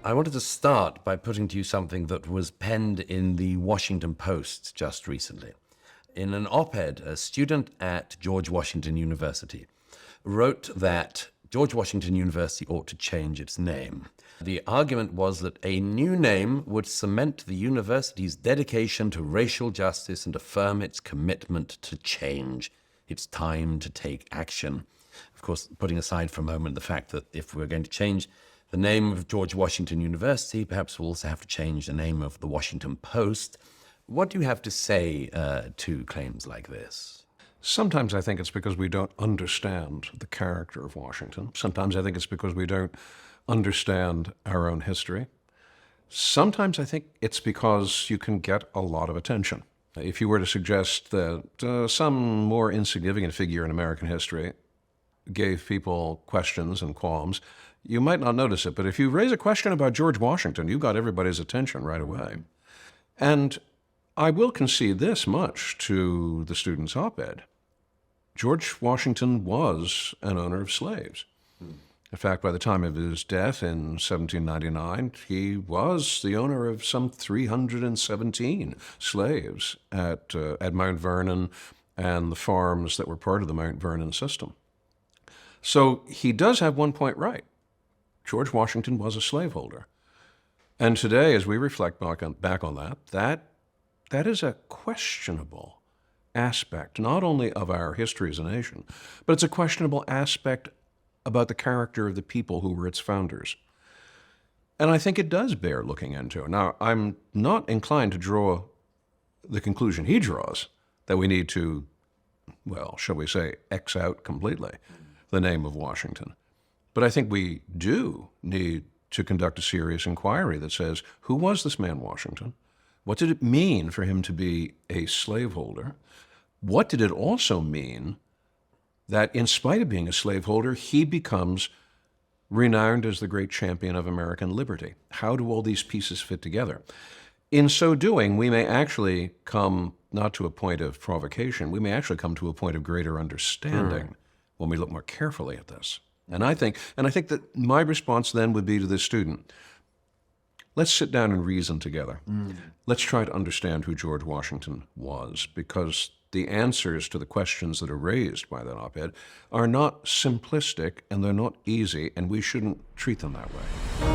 I wanted to start by putting to you something that was penned in the Washington Post just recently. In an op-ed, a student at George Washington University wrote that George Washington University ought to change its name. The argument was that a new name would cement the university's dedication to racial justice and affirm its commitment to change. It's time to take action. Of course, putting aside for a moment the fact that if we're going to change the name of George Washington University, perhaps we'll also have to change the name of the Washington Post. What do you have to say to claims like this? Sometimes I think it's because we don't understand the character of Washington. Sometimes I think it's because we don't understand our own history. Sometimes I think it's because you can get a lot of attention. If you were to suggest that some more insignificant figure in American history gave people questions and qualms, you might not notice it. But if you raise a question about George Washington, you got everybody's attention right away. And I will concede this much to the student's op-ed. George Washington was an owner of slaves. In fact, by the time of his death in 1799, he was the owner of some 317 slaves at Mount Vernon and the farms that were part of the Mount Vernon system. So he does have one point right. George Washington was a slaveholder. And today, as we reflect back on that is a questionable aspect, not only of our history as a nation, but it's a questionable aspect about the character of the people who were its founders. And I think it does bear looking into. Now, I'm not inclined to draw the conclusion he draws, that we need to, well, shall we say, X out completely the name of Washington. But I think we do need to conduct a serious inquiry that says, who was this man Washington? What did it mean for him to be a slaveholder? What did it also mean that in spite of being a slaveholder, he becomes renowned as the great champion of American liberty? How do all these pieces fit together? In so doing, we may actually come not to a point of provocation, we may actually come to a point of greater understanding when we look more carefully at this. And I think that my response then would be to this student, let's sit down and reason together. Let's try to understand who George Washington was, because the answers to the questions that are raised by that op-ed are not simplistic and they're not easy, and we shouldn't treat them that way.